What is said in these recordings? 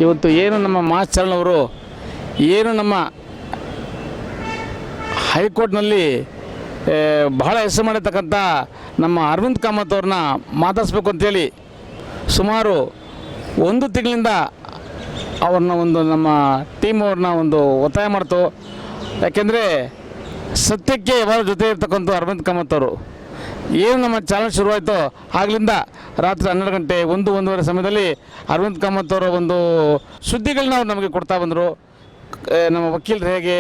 ಇವತ್ತು ಏನು ನಮ್ಮ ಮಾಸ್ಟರ್ ಅವರು ಏನು ನಮ್ಮ ಹೈಕೋರ್ಟ್ನಲ್ಲಿ ಬಹಳ ಹೆಸರು ಮಾಡಿರ್ತಕ್ಕಂಥ ನಮ್ಮ ಅರವಿಂದ್ ಕಾಮತ್ ಅವ್ರನ್ನ ಮಾತಾಡಿಸ್ಬೇಕು ಅಂತೇಳಿ ಸುಮಾರು 1 ತಿಂಗಳಿಂದ ಅವ್ರನ್ನ ಒಂದು ನಮ್ಮ ಟೀಮ್ ಅವ್ರನ್ನ ಒಂದು ಒತ್ತಾಯ ಮಾಡ್ತು. ಯಾಕೆಂದರೆ ಸತ್ಯಕ್ಕೆ ಯಾವಾಗ ಜೊತೆ ಇರ್ತಕ್ಕಂಥ ಅರವಿಂದ್ ಕಾಮತ್ ಅವರು ಏನು ನಮ್ಮ ಚಾನಲ್ ಶುರುವಾಯಿತು ಆಗಲಿಂದ ರಾತ್ರಿ 12 ಗಂಟೆ 1-1:30 ಸಮಯದಲ್ಲಿ ಅರವಿಂದ್ ಕಾಮತ್ ಅವರ ಒಂದು ಸುದ್ದಿಗಳನ್ನ ಅವ್ರು ನಮಗೆ ಕೊಡ್ತಾ ಬಂದರು. ನಮ್ಮ ವಕೀಲರು ಅವ್ರಿಗೆ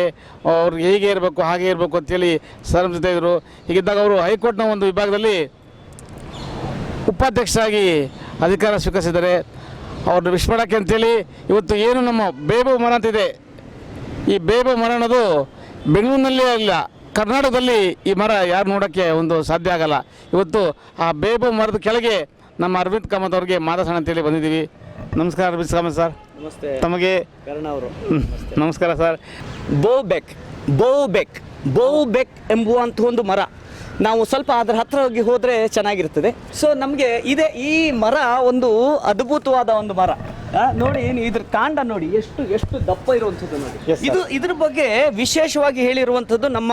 ಹೇಗೆ ಇರಬೇಕು ಹಾಗೆ ಇರಬೇಕು ಅಂತೇಳಿ ಸರ್ ಜೊತೆ ಇದ್ದರು. ಹೀಗಿದ್ದಾಗ ಅವರು ಹೈಕೋರ್ಟ್ನ ಒಂದು ವಿಭಾಗದಲ್ಲಿ ಉಪಾಧ್ಯಕ್ಷರಾಗಿ ಅಧಿಕಾರ ಸ್ವೀಕರಿಸಿದ್ದಾರೆ. ಅವ್ರನ್ನ ವಿಶ್ ಮಾಡೋಕ್ಕೆ ಅಂತೇಳಿ ಇವತ್ತು ಏನು ನಮ್ಮ ಬೇಬು ಮರ ಅಂತಿದೆ, ಈ ಬೇಬು ಮರ ಅನ್ನೋದು ಬೆಂಗಳೂರಿನಲ್ಲೇ ಇಲ್ಲ, ಕರ್ನಾಟಕದಲ್ಲಿ ಈ ಮರ ಯಾರು ನೋಡೋಕ್ಕೆ ಒಂದು ಸಾಧ್ಯ ಆಗಲ್ಲ. ಇವತ್ತು ಆ ಬೇಬು ಮರದ ಕೆಳಗೆ ನಮ್ಮ ಅರವಿಂದ್ ಕಾಮತ್ ಅವ್ರಿಗೆ ಮಾತಾಡೋಣ ಅಂತೇಳಿ ಬಂದಿದ್ದೀವಿ. ನಮಸ್ಕಾರ ಅರವಿಂದ್ ಕಾಮತ್ ಸರ್. ನಮಸ್ತೆ. ತಮಗೆ ಕರ್ಣ ಅವರು ನಮಸ್ಕಾರ ಸರ್. ಬೋಬೆಕ್ ಎಂಬುವಂಥ ಒಂದು ಮರ, ನಾವು ಸ್ವಲ್ಪ ಅದರ ಹತ್ರ ಹೋಗಿ ಹೋದರೆ ಚೆನ್ನಾಗಿರ್ತದೆ. ಸೊ ನಮಗೆ ಈ ಮರ ಒಂದು ಅದ್ಭುತವಾದ ಒಂದು ಮರ. ನೋಡಿ, ಇದ್ರ ಕಾಂಡ ನೋಡಿ ಎಷ್ಟು ದಪ್ಪ ಇರುವಂಥದ್ದು ನೋಡಿ. ಇದ್ರ ಬಗ್ಗೆ ವಿಶೇಷವಾಗಿ ಹೇಳಿರುವಂಥದ್ದು ನಮ್ಮ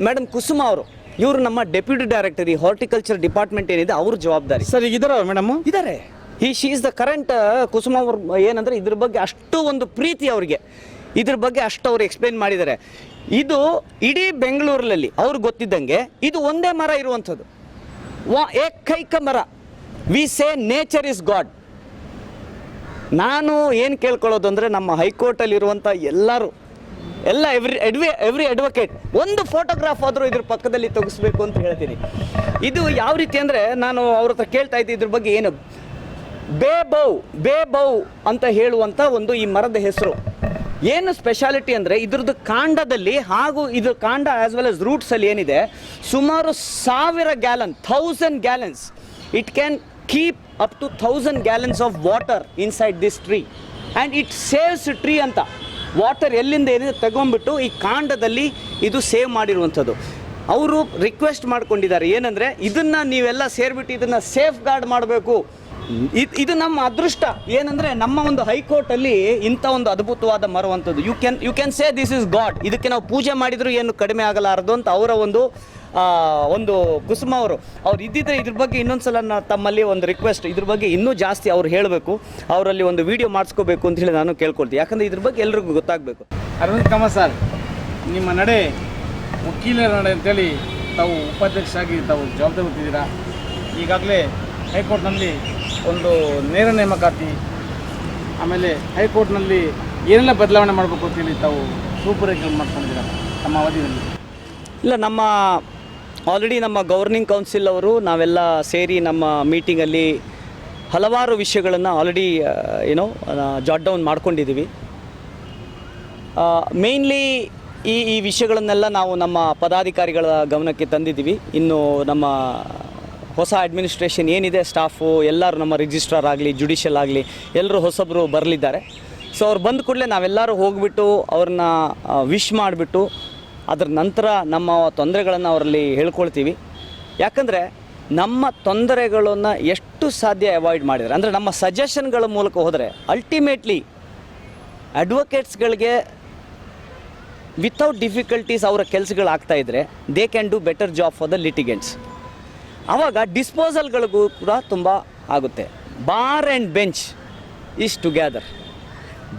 ಮೇಡಮ್ ಕುಸುಮ ಅವರು. ಇವರು ನಮ್ಮ ಡೆಪ್ಯೂಟಿ ಡೈರೆಕ್ಟರ್, ಈ ಹಾರ್ಟಿಕಲ್ಚರ್ ಡಿಪಾರ್ಟ್ಮೆಂಟ್ ಏನಿದೆ ಅವ್ರ ಜವಾಬ್ದಾರಿ. ಸರ್, ಈಗ ಇದ್ದಾರೆ ಮೇಡಮ್? ಇದ್ದಾರೆ. ಶಿ ಈಸ್ ದ ಕರೆಂಟ್ ಕುಸುಮ ಅವ್ರು. ಏನಂದರೆ ಇದ್ರ ಬಗ್ಗೆ ಅಷ್ಟು ಒಂದು ಪ್ರೀತಿ ಅವರಿಗೆ, ಇದ್ರ ಬಗ್ಗೆ ಅಷ್ಟು ಅವರು ಎಕ್ಸ್ಪ್ಲೇನ್ ಮಾಡಿದ್ದಾರೆ. ಇದು ಇಡೀ ಬೆಂಗಳೂರಲ್ಲಿ ಅವ್ರಿಗೆ ಗೊತ್ತಿದ್ದಂಗೆ ಇದು ಒಂದೇ ಮರ ಇರುವಂಥದ್ದು, ಏಕೈಕ ಮರ. We say nature is god. ನಾನು ಏನು ಕೇಳ್ಕೊಳ್ಳೋದು ಅಂದರೆ ನಮ್ಮ ಹೈಕೋರ್ಟಲ್ಲಿರುವಂಥ ಎವ್ರಿ ಅಡ್ವೊಕೇಟ್ ಒಂದು ಫೋಟೋಗ್ರಾಫ್ ಆದರೂ ಇದ್ರ ಪಕ್ಕದಲ್ಲಿ ತೆಗೆಸ್ಬೇಕು ಅಂತ ಹೇಳ್ತೀನಿ. ಇದು ಯಾವ ರೀತಿ ಅಂದರೆ, ನಾನು ಅವ್ರ ಹತ್ರ ಕೇಳ್ತಾ ಇದ್ದೆ ಇದ್ರ ಬಗ್ಗೆ ಏನು ಬೇಬೌ ಅಂತ ಹೇಳುವಂಥ ಒಂದು ಈ ಮರದ ಹೆಸರು. ಏನು ಸ್ಪೆಷಾಲಿಟಿ ಅಂದರೆ ಇದ್ರದ್ದು ಕಾಂಡದಲ್ಲಿ ಹಾಗೂ ಇದ್ರ ಕಾಂಡ ಆಸ್ ವೆಲ್ ಆಸ್ ರೂಟ್ಸಲ್ಲಿ ಏನಿದೆ, ಸುಮಾರು 1000 gallons it can keep up to 1000 gallons of water inside this tree and it saves tree ಅಂತ. ವಾಟರ್ ಎಲ್ಲಿಂದ ಏನಿದೆ ತಗೊಂಡ್ಬಿಟ್ಟು ಈ ಕಾಂಡದಲ್ಲಿ ಇದು ಸೇವ್ ಮಾಡಿರುವಂಥದ್ದು. ಅವರು ರಿಕ್ವೆಸ್ಟ್ ಮಾಡ್ಕೊಂಡಿದ್ದಾರೆ ಏನಂದರೆ, ಇದನ್ನು ನೀವೆಲ್ಲ ಸೇರಿಬಿಟ್ಟು ಇದನ್ನು ಸೇಫ್ ಗಾರ್ಡ್ ಮಾಡಬೇಕು. ಇದು ನಮ್ಮ ಅದೃಷ್ಟ ಏನಂದರೆ, ನಮ್ಮ ಒಂದು ಹೈಕೋರ್ಟಲ್ಲಿ ಇಂಥ ಒಂದು ಅದ್ಭುತವಾದ ಮರವಂಥದ್ದು. You can say this is God. ಇದಕ್ಕೆ ನಾವು ಪೂಜೆ ಮಾಡಿದರೂ ಏನು ಕಡಿಮೆ ಆಗಲಾರದು ಅಂತ ಅವರ ಒಂದು ಕುಸುಮ ಅವ್ರು ಇದ್ದಿದ್ರೆ ಇದ್ರ ಬಗ್ಗೆ ಇನ್ನೊಂದ್ಸಲ ತಮ್ಮಲ್ಲಿ ಒಂದು ರಿಕ್ವೆಸ್ಟ್, ಇದ್ರ ಬಗ್ಗೆ ಇನ್ನೂ ಜಾಸ್ತಿ ಅವ್ರು ಹೇಳಬೇಕು, ಅವರಲ್ಲಿ ಒಂದು ವಿಡಿಯೋ ಮಾಡಿಸ್ಕೋಬೇಕು ಅಂತ ಹೇಳಿ ನಾನು ಕೇಳ್ಕೊಳ್ತೀನಿ. ಯಾಕಂದರೆ ಇದ್ರ ಬಗ್ಗೆ ಎಲ್ರಿಗೂ ಗೊತ್ತಾಗಬೇಕು. ಅರವಿಂದ್ ಕಾಮತ್ ಸರ್, ನಿಮ್ಮ ನಡೆ ವಕೀಲರ ನಡೆ ಅಂತೇಳಿ ತಾವು ಉಪಾಧ್ಯಕ್ಷರಾಗಿ ತಾವು ಜವಾಬ್ದಾರಿ ಹೊತ್ತಿದ್ದೀರಾ. ಈಗಾಗಲೇ ಹೈಕೋರ್ಟ್ನಲ್ಲಿ ಒಂದು ನೇರ ನೇಮಕಾತಿ, ಆಮೇಲೆ ಹೈಕೋರ್ಟ್ನಲ್ಲಿ ಏನೆಲ್ಲ ಬದಲಾವಣೆ ಮಾಡಬೇಕು ಅಂತೇಳಿ ತಾವು ರೂಪುರೇಖೆ ಮಾಡ್ಕೊಂಡಿದ್ದೀರಾ ತಮ್ಮ ಅವಧಿಯಲ್ಲಿ? ಇಲ್ಲ, ಆಲ್ರೆಡಿ ನಮ್ಮ ಗವರ್ನಿಂಗ್ ಕೌನ್ಸಿಲ್ ಅವರು ನಾವೆಲ್ಲ ಸೇರಿ ನಮ್ಮ ಮೀಟಿಂಗಲ್ಲಿ ಹಲವಾರು ವಿಷಯಗಳನ್ನು ಆಲ್ರೆಡಿ ಜಾಟ್ ಡೌನ್ ಮಾಡ್ಕೊಂಡಿದ್ದೀವಿ. ಮೇಯ್ನ್ಲಿ ಈ ವಿಷಯಗಳನ್ನೆಲ್ಲ ನಾವು ನಮ್ಮ ಪದಾಧಿಕಾರಿಗಳ ಗಮನಕ್ಕೆ ತಂದಿದ್ದೀವಿ. ಇನ್ನು ನಮ್ಮ ಹೊಸ ಅಡ್ಮಿನಿಸ್ಟ್ರೇಷನ್ ಏನಿದೆ, ಸ್ಟಾಫು ಎಲ್ಲರೂ, ನಮ್ಮ ರಿಜಿಸ್ಟ್ರಾರ್ ಆಗಲಿ ಜುಡಿಷಿಯಲ್ ಆಗಲಿ ಎಲ್ಲರೂ ಹೊಸಬರು ಬರಲಿದ್ದಾರೆ. ಸೊ ಅವ್ರು ಬಂದ ಕೂಡಲೇ ನಾವೆಲ್ಲರೂ ಹೋಗಿಬಿಟ್ಟು ಅವ್ರನ್ನ ವಿಶ್ ಮಾಡಿಬಿಟ್ಟು ಅದರ ನಂತರ ನಮ್ಮ ತೊಂದರೆಗಳನ್ನು ಅವರಲ್ಲಿ ಹೇಳ್ಕೊಳ್ತೀವಿ. ಯಾಕಂದರೆ ನಮ್ಮ ತೊಂದರೆಗಳನ್ನು ಎಷ್ಟು ಸಾಧ್ಯ ಅವಾಯ್ಡ್ ಮಾಡಿದರೆ, ಅಂದರೆ ನಮ್ಮ ಸಜೆಷನ್ಗಳ ಮೂಲಕ ಹೋದರೆ ಅಲ್ಟಿಮೇಟ್ಲಿ ಅಡ್ವೊಕೇಟ್ಸ್ಗಳಿಗೆ ವಿತೌಟ್ ಡಿಫಿಕಲ್ಟೀಸ್ ಅವರ ಕೆಲಸಗಳಾಗ್ತಾಯಿದ್ರೆ they can do better job for the litigants. ಆವಾಗ ಡಿಸ್ಪೋಸಲ್ಗಳಿಗೂ ಕೂಡ ತುಂಬ ಆಗುತ್ತೆ. Bar and bench is together.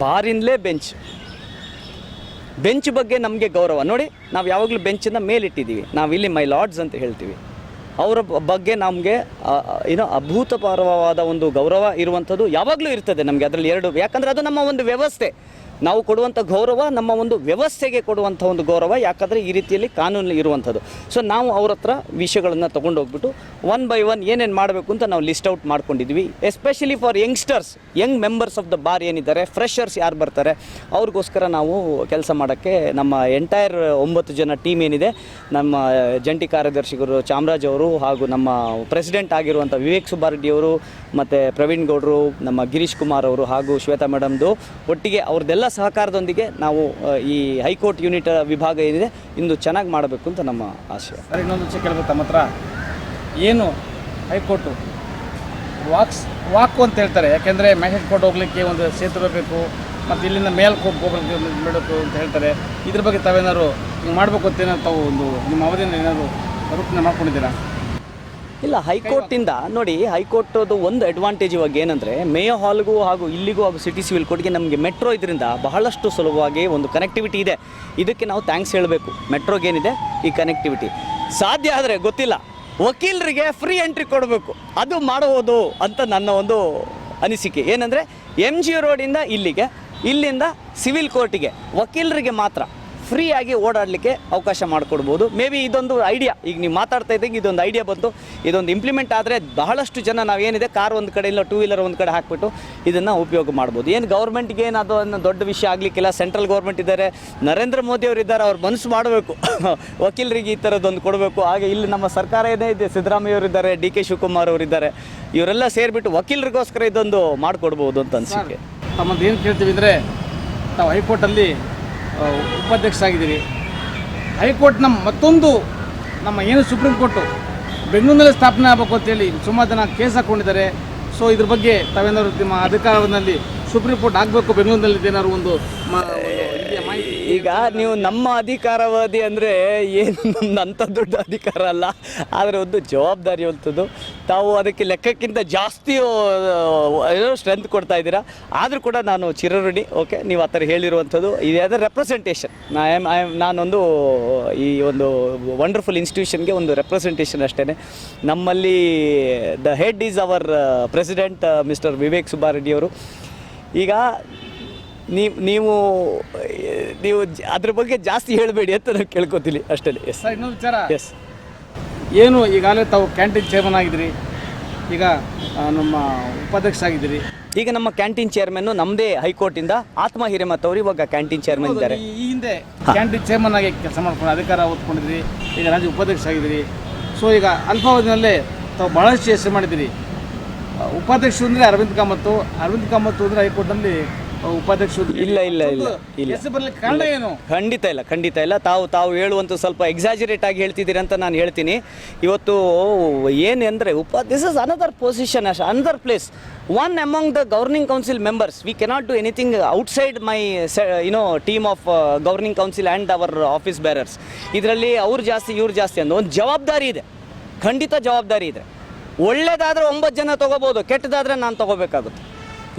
ಬಾರಿಂದಲೇ ಬೆಂಚ್ ಬಗ್ಗೆ ನಮಗೆ ಗೌರವ. ನೋಡಿ, ನಾವು ಯಾವಾಗಲೂ ಬೆಂಚನ್ನು ಮೇಲಿಟ್ಟಿದ್ದೀವಿ. ನಾವಿಲ್ಲಿ ಮೈ ಲಾರ್ಡ್ಸ್ ಅಂತ ಹೇಳ್ತೀವಿ. ಅವರ ಬಗ್ಗೆ ನಮಗೆ ಅಭೂತಪೂರ್ವವಾದ ಒಂದು ಗೌರವ ಇರುವಂಥದ್ದು ಯಾವಾಗಲೂ ಇರ್ತದೆ ನಮಗೆ. ಅದರಲ್ಲಿ ಯಾಕಂದರೆ ಅದು ನಮ್ಮ ಒಂದು ವ್ಯವಸ್ಥೆ. ನಾವು ಕೊಡುವಂಥ ಗೌರವ ನಮ್ಮ ಒಂದು ವ್ಯವಸ್ಥೆಗೆ ಕೊಡುವಂಥ ಒಂದು ಗೌರವ. ಯಾಕಂದರೆ ಈ ರೀತಿಯಲ್ಲಿ ಕಾನೂನು ಇರುವಂಥದ್ದು. ಸೊ ನಾವು ಅವ್ರ ಹತ್ರ ವಿಷಯಗಳನ್ನು ತೊಗೊಂಡೋಗ್ಬಿಟ್ಟು 1 by 1 ಏನೇನು ಮಾಡಬೇಕು ಅಂತ ನಾವು ಲಿಸ್ಟ್ ಔಟ್ ಮಾಡ್ಕೊಂಡಿದ್ವಿ. Especially for young members of the bar ಏನಿದ್ದಾರೆ, ಫ್ರೆಷರ್ಸ್ ಯಾರು ಬರ್ತಾರೆ, ಅವ್ರಿಗೋಸ್ಕರ ನಾವು ಕೆಲಸ ಮಾಡೋಕ್ಕೆ ನಮ್ಮ ಎಂಟೈರ್ 9 ಜನ ಟೀಮ್ ಏನಿದೆ, ನಮ್ಮ ಜಂಟಿ ಕಾರ್ಯದರ್ಶಿಗಳು ಚಾಮರಾಜ್ ಅವರು ಹಾಗೂ ನಮ್ಮ ಪ್ರೆಸಿಡೆಂಟ್ ಆಗಿರುವಂಥ ವಿವೇಕ್ ಸುಬ್ಬಾರೆಡ್ಡಿ ಅವರು ಮತ್ತು ಪ್ರವೀಣ್ ಗೌಡರು, ನಮ್ಮ ಗಿರೀಶ್ ಕುಮಾರ್ ಅವರು ಹಾಗೂ ಶ್ವೇತಾ ಮೇಡಮ್ದು ಒಟ್ಟಿಗೆ ಅವ್ರದ್ದೆಲ್ಲ ಸಹಕಾರದೊಂದಿಗೆ ನಾವು ಈ ಹೈಕೋರ್ಟ್ ಯೂನಿಟ್ ವಿಭಾಗ ಏನಿದೆ ಇಂದು ಚೆನ್ನಾಗಿ ಮಾಡಬೇಕು ಅಂತ ನಮ್ಮ ಆಶಯ. ಸರ್, ಇನ್ನೊಂದು ವಿಷಯ ಕೇಳಬೇಕು ತಮ್ಮ ಹತ್ರ. ಏನು ಹೈಕೋರ್ಟು ವಾಕು ಅಂತ ಹೇಳ್ತಾರೆ. ಯಾಕೆಂದರೆ ಮ್ಯಾಜಿಸ್ಟ್ರೇಟ್ ಕೋರ್ಟ್ ಹೋಗಲಿಕ್ಕೆ ಒಂದು ಸೇತುವೆ ಬೇಕು, ಮತ್ತು ಇಲ್ಲಿಂದ ಮೇಲ್ಕೋರ್ಟ್ ಹೋಗ್ಲಿಕ್ಕೆ ಒಂದು ಮಾಡಬೇಕು ಅಂತ ಹೇಳ್ತಾರೆ. ಇದ್ರ ಬಗ್ಗೆ ತಾವೇನಾದ್ರು ಹಿಂಗೆ ಮಾಡಬೇಕು ಅಂತೇನಾದ್ರು ತಾವು ಒಂದು ನಿಮ್ಮ ಅವಧಿಯನ್ನು ಏನಾದರೂ ರೂಪಣೆ ಮಾಡ್ಕೊಂಡಿದ್ದೀರಾ? ಇಲ್ಲ, ಹೈಕೋರ್ಟಿಂದ ನೋಡಿ, ಹೈಕೋರ್ಟದು ಒಂದು ಅಡ್ವಾಂಟೇಜ್ ಇವಾಗ ಏನಂದರೆ ಮೇಯೋ ಹಾಲ್ಗೂ ಹಾಗೂ ಇಲ್ಲಿಗೂ ಹಾಗೂ ಸಿಟಿ ಸಿವಿಲ್ ಕೋರ್ಟ್ಗೆ ನಮಗೆ ಮೆಟ್ರೋ ಇದರಿಂದ ಬಹಳಷ್ಟು ಸುಲಭವಾಗಿ ಒಂದು ಕನೆಕ್ಟಿವಿಟಿ ಇದೆ. ಇದಕ್ಕೆ ನಾವು ಥ್ಯಾಂಕ್ಸ್ ಹೇಳಬೇಕು. ಮೆಟ್ರೋಗೇನಿದೆ ಈ ಕನೆಕ್ಟಿವಿಟಿ. ಸಾಧ್ಯ ಆದರೆ ಗೊತ್ತಿಲ್ಲ, ವಕೀಲರಿಗೆ ಫ್ರೀ ಎಂಟ್ರಿ ಕೊಡಬೇಕು, ಅದು ಮಾಡಬಹುದು ಅಂತ ನನ್ನ ಒಂದು ಅನಿಸಿಕೆ. ಏನಂದರೆ MG ರೋಡಿಂದ ಇಲ್ಲಿಗೆ, ಇಲ್ಲಿಂದ ಸಿವಿಲ್ ಕೋರ್ಟಿಗೆ ವಕೀಲರಿಗೆ ಮಾತ್ರ ಫ್ರೀಯಾಗಿ ಓಡಾಡಲಿಕ್ಕೆ ಅವಕಾಶ ಮಾಡಿಕೊಡ್ಬೋದು. ಮೇ ಬಿ ಇದೊಂದು ಐಡಿಯಾ, ಈಗ ನೀವು ಮಾತಾಡ್ತಾ ಇದ್ದಂಗೆ ಇದೊಂದು ಐಡಿಯಾ ಬಂತು. ಇದೊಂದು ಇಂಪ್ಲಿಮೆಂಟ್ ಆದರೆ ಬಹಳಷ್ಟು ಜನ ನಾವೇನಿದೆ ಕಾರ್ ಒಂದು ಕಡೆ ಇಲ್ಲ 2 ವೀಲರ್ ಒಂದು ಕಡೆ ಹಾಕಿಬಿಟ್ಟು ಇದನ್ನು ಉಪಯೋಗ ಮಾಡ್ಬೋದು. ಏನು ಗೌರ್ಮೆಂಟ್ಗೆ ಏನು ಅದು ಅನ್ನೋ ದೊಡ್ಡ ವಿಷಯ ಆಗಲಿಕ್ಕಿಲ್ಲ. ಸೆಂಟ್ರಲ್ ಗೌರ್ಮೆಂಟ್ ಇದ್ದಾರೆ, ನರೇಂದ್ರ ಮೋದಿ ಅವರು ಇದ್ದಾರೆ, ಅವ್ರು ಮನಸ್ಸು ಮಾಡಬೇಕು ವಕೀಲರಿಗೆ ಈ ಥರದ್ದೊಂದು ಕೊಡಬೇಕು. ಹಾಗೆ ಇಲ್ಲಿ ನಮ್ಮ ಸರ್ಕಾರ ಏನೇ ಇದೆ, ಸಿದ್ದರಾಮಯ್ಯ ಅವರು ಇದ್ದಾರೆ, DK ಶಿವಕುಮಾರ್ ಅವರು ಇದ್ದಾರೆ, ಇವರೆಲ್ಲ ಸೇರಿಬಿಟ್ಟು ವಕೀಲರಿಗೋಸ್ಕರ ಇದೊಂದು ಮಾಡಿಕೊಡ್ಬೋದು ಅಂತ ಅನಿಸಿಕೆ. ತಮ್ಮದು ಏನು ಕೇಳ್ತೀವಿ ಅಂದರೆ, ತಾವು ಹೈಕೋರ್ಟಲ್ಲಿ ಉಪಾಧ್ಯಕ್ಷ ಆಗಿದ್ದೀರಿ. ಹೈಕೋರ್ಟ್ನ ಮತ್ತೊಂದು ನಮ್ಮ ಏನು ಸುಪ್ರೀಂ ಕೋರ್ಟು ಬೆಂಗಳೂರಿನಲ್ಲಿ ಸ್ಥಾಪನೆ ಆಗಬೇಕು ಅಂತೇಳಿ ಸುಮಾರು ಜನ ಕೇಸ್ ಹಾಕ್ಕೊಂಡಿದ್ದಾರೆ. ಸೊ ಇದ್ರ ಬಗ್ಗೆ ತಾವೇನಾದ್ರು ನಿಮ್ಮ ಅಧಿಕಾರದಲ್ಲಿ ಸುಪ್ರೀಂ ಕೋರ್ಟ್ ಆಗಬೇಕು ಬೆಂಗಳೂರಿನಲ್ಲಿ ಏನಾದ್ರು ಒಂದು ಈಗ ನೀವು ನಮ್ಮ ಅಧಿಕಾರಾವಧಿ ಅಂದರೆ ಏನು ನಮ್ದು ಅಂಥ ದೊಡ್ಡ ಅಧಿಕಾರ ಅಲ್ಲ, ಆದರೆ ಒಂದು ಜವಾಬ್ದಾರಿಯುವಂಥದ್ದು. ತಾವು ಅದಕ್ಕೆ ಲೆಕ್ಕಕ್ಕಿಂತ ಜಾಸ್ತಿ ಏನೋ ಸ್ಟ್ರೆಂತ್ ಕೊಡ್ತಾ ಇದ್ದೀರಾ. ಆದರೂ ಕೂಡ ನಾನು ಚಿರಋಣಿ. ಓಕೆ, ನೀವು ಆ ಥರ ಹೇಳಿರುವಂಥದ್ದು ಇದಾದ ರೆಪ್ರೆಸೆಂಟೇಷನ್. ನಾನೊಂದು ಈ ಒಂದು ವಂಡರ್ಫುಲ್ ಇನ್ಸ್ಟಿಟ್ಯೂಷನ್ಗೆ ಒಂದು ರೆಪ್ರೆಸೆಂಟೇಷನ್ ಅಷ್ಟೇ. ನಮ್ಮಲ್ಲಿ the head is our president mister Vivek Subbareddy ಅವರು. ಈಗ ನೀವು ಅದ್ರ ಬಗ್ಗೆ ಜಾಸ್ತಿ ಹೇಳಬೇಡಿ ಅಂತ ನಾನು ಕೇಳ್ಕೊತೀನಿ ಅಷ್ಟೇ. ಎಸ್ ಸರ್, ಇನ್ನೊಂದು ವಿಚಾರ. ಎಸ್, ಏನು ಈಗಾಗಲೇ ತಾವು ಕ್ಯಾಂಟೀನ್ ಚೇರ್ಮನ್ ಆಗಿದ್ದೀರಿ, ಈಗ ನಮ್ಮ ಉಪಾಧ್ಯಕ್ಷ ಆಗಿದ್ದೀರಿ. ಈಗ ನಮ್ಮ ಕ್ಯಾಂಟೀನ್ ಚೇರ್ಮನ್ ನಮ್ಮದೇ ಹೈಕೋರ್ಟಿಂದ ಆತ್ಮ ಹಿರೇಮಠ್ ಅವರು ಇವಾಗ ಕ್ಯಾಂಟೀನ್ ಚೇರ್ಮನ್ ಇದ್ದಾರೆ. ಈ ಹಿಂದೆ ಕ್ಯಾಂಟೀನ್ ಚೇರ್ಮನ್ ಆಗಿ ಕೆಲಸ ಮಾಡ್ಕೊಂಡು ಅಧಿಕಾರ ಹೊತ್ಕೊಂಡಿದ್ರಿ, ಈಗ ರಾಜ್ಯ ಉಪಾಧ್ಯಕ್ಷ ಆಗಿದ್ದೀರಿ. ಸೊ ಈಗ ಅಲ್ಪಾವಧಿನಲ್ಲೇ ತಾವು ಬಹಳಷ್ಟು ಹೆಸರು ಮಾಡಿದ್ದೀರಿ. ಉಪಾಧ್ಯಕ್ಷರು ಅಂದರೆ ಅರವಿಂದ್ ಕಾಮತ್ ಅಂದರೆ ಹೈಕೋರ್ಟ್ನಲ್ಲಿ ಉಪಾಧ್ಯಕ್ಷರು ಇಲ್ಲ ಇಲ್ಲ ಇಲ್ಲ ಇಲ್ಲ ಹೆಸರು ಬರಲಿಕ್ಕೆ ಕಾರಣ ಏನು? ಖಂಡಿತ ಇಲ್ಲ. ತಾವು ಹೇಳುವಂಥ ಸ್ವಲ್ಪ ಎಕ್ಸಾಜರೇಟ್ ಆಗಿ ಹೇಳ್ತಿದ್ದೀರಿ ಅಂತ ನಾನು ಹೇಳ್ತೀನಿ. ಇವತ್ತು ಏನೆಂದರೆ this is another position, another place. One among the governing council members, we cannot do anything outside my team of governing council and our office bearers. ಇದರಲ್ಲಿ ಅವ್ರು ಜಾಸ್ತಿ ಇವ್ರು ಜಾಸ್ತಿ ಅನ್ನೋ ಒಂದು ಜವಾಬ್ದಾರಿ ಇದೆ. ಖಂಡಿತ ಜವಾಬ್ದಾರಿ ಇದೆ. ಒಳ್ಳೆಯದಾದರೆ 9 ಜನ ತೊಗೋಬೋದು, ಕೆಟ್ಟದಾದರೆ ನಾನು ತೊಗೋಬೇಕಾಗುತ್ತೆ.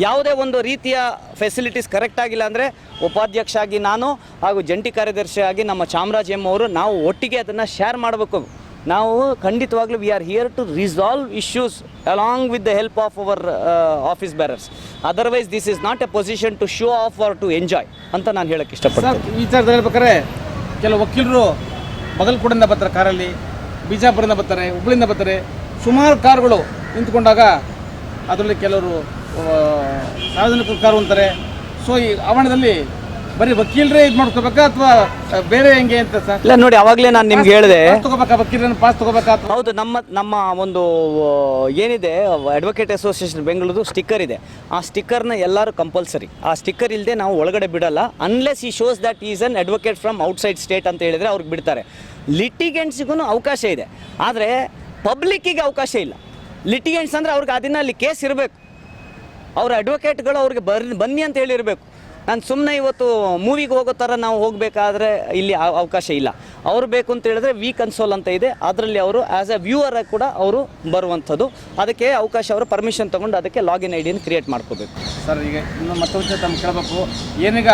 ಯಾವುದೇ ಒಂದು ರೀತಿಯ ಫೆಸಿಲಿಟೀಸ್ ಕರೆಕ್ಟ್ ಆಗಿಲ್ಲ ಅಂದರೆ ಉಪಾಧ್ಯಕ್ಷ ಆಗಿ ನಾನು ಹಾಗೂ ಜಂಟಿ ಕಾರ್ಯದರ್ಶಿಯಾಗಿ ನಮ್ಮ ಚಾಮರಾಜ್ ಎಂ ಅವರು ನಾವು ಒಟ್ಟಿಗೆ ಅದನ್ನು ಶೇರ್ ಮಾಡಬೇಕು. ನಾವು ಖಂಡಿತವಾಗ್ಲೂ we are here to resolve issues along with the help of our office bearers. Otherwise this is not a position to show off or to enjoy ಅಂತ ನಾನು ಹೇಳಕ್ಕೆ ಇಷ್ಟಪಡ್ತೀನಿ. ಈ ವಿಚಾರದಲ್ಲಿ ಹೇಳ್ಬೇಕಾದ್ರೆ ಕೆಲವು ವಕೀಲರು ಬಗಲ್ಕೋಟೆಯಿಂದ ಬರ್ತಾರೆ, ಕಾರಲ್ಲಿ ಬಿಜಾಪುರದಿಂದ ಬರ್ತಾರೆ, ಹುಬ್ಬಳ್ಳಿಯಿಂದ ಬರ್ತಾರೆ. ಸುಮಾರು ಕಾರುಗಳು ನಿಂತ್ಕೊಂಡಾಗ ಅದರಲ್ಲಿ ಕೆಲವರು ಸಾರ್ವಜನಿಕ ಕಾರು ಅಂತಾರೆ. ಸೊ ಈ ಆವರಣದಲ್ಲಿ ಬರೀ ವಕೀಲರೇ ಇದು ಮಾಡ್ಕೋಬೇಕಾ ಅಥವಾ ಬೇರೆ ಹೆಂಗೆ ಅಂತ ಸರ್? ಇಲ್ಲ ನೋಡಿ, ಅವಾಗಲೇ ನಾನು ನಿಮ್ಗೆ ಹೇಳಿದೆ, ತಗೋಬೇಕಾ ವಕೀಲರನ್ನ ಪಾಸ್ ತಗೋಬೇಕಾ? ಹೌದು, ನಮ್ಮ ಒಂದು ಏನಿದೆ ಅಡ್ವೊಕೇಟ್ ಅಸೋಸಿಯೇಷನ್ ಬೆಂಗಳೂರು ಸ್ಟಿಕ್ಕರ್ ಇದೆ. ಆ ಸ್ಟಿಕ್ಕರ್ನ ಎಲ್ಲರೂ ಕಂಪಲ್ಸರಿ. ಆ ಸ್ಟಿಕ್ಕರ್ ಇಲ್ಲದೆ ನಾವು ಒಳಗಡೆ ಬಿಡಲ್ಲ, ಅನ್ಲೆಸ್ ಈ shows that is an advocate from outside state ಅಂತ ಹೇಳಿದರೆ ಅವ್ರಿಗೆ ಬಿಡ್ತಾರೆ. ಲಿಟಿಗೆಂಟ್ಸಿಗೂ ಅವಕಾಶ ಇದೆ, ಆದರೆ ಪಬ್ಲಿಕ್ಕಿಗೆ ಅವಕಾಶ ಇಲ್ಲ. ಲಿಟಿಗೆಂಟ್ಸ್ ಅಂದರೆ ಅವ್ರಿಗೆ ಆ ದಿನ ಅಲ್ಲಿ ಕೇಸ್ ಇರಬೇಕು, ಅವ್ರ ಅಡ್ವೊಕೇಟ್ಗಳು ಅವ್ರಿಗೆ ಬನ್ನಿ ಅಂತ ಹೇಳಿರಬೇಕು. ನಾನು ಸುಮ್ಮನೆ ಇವತ್ತು ಮೂವಿಗೆ ಹೋಗೋ ಥರ ನಾವು ಹೋಗಬೇಕಾದ್ರೆ ಇಲ್ಲಿ ಅವಕಾಶ ಇಲ್ಲ. ಅವರು ಬೇಕು ಅಂತ ಹೇಳಿದ್ರೆ ವಿ ಕನ್ಸೋಲ್ ಅಂತ ಇದೆ, ಅದರಲ್ಲಿ ಅವರು ಆ್ಯಸ್ ಎ ವ್ಯೂವರ್ ಕೂಡ ಅವರು ಬರುವಂಥದ್ದು. ಅದಕ್ಕೆ ಅವಕಾಶ ಅವರು ಪರ್ಮಿಷನ್ ತೊಗೊಂಡು ಅದಕ್ಕೆ ಲಾಗಿನ್ ಐಡಿಯನ್ನು ಕ್ರಿಯೇಟ್ ಮಾಡ್ಕೋಬೇಕು. ಸರ್, ಈಗ ಇನ್ನು ಮತ್ತೊಂದು ತಮ್ಮ ಕೇಳಬೇಕು, ಏನೀಗ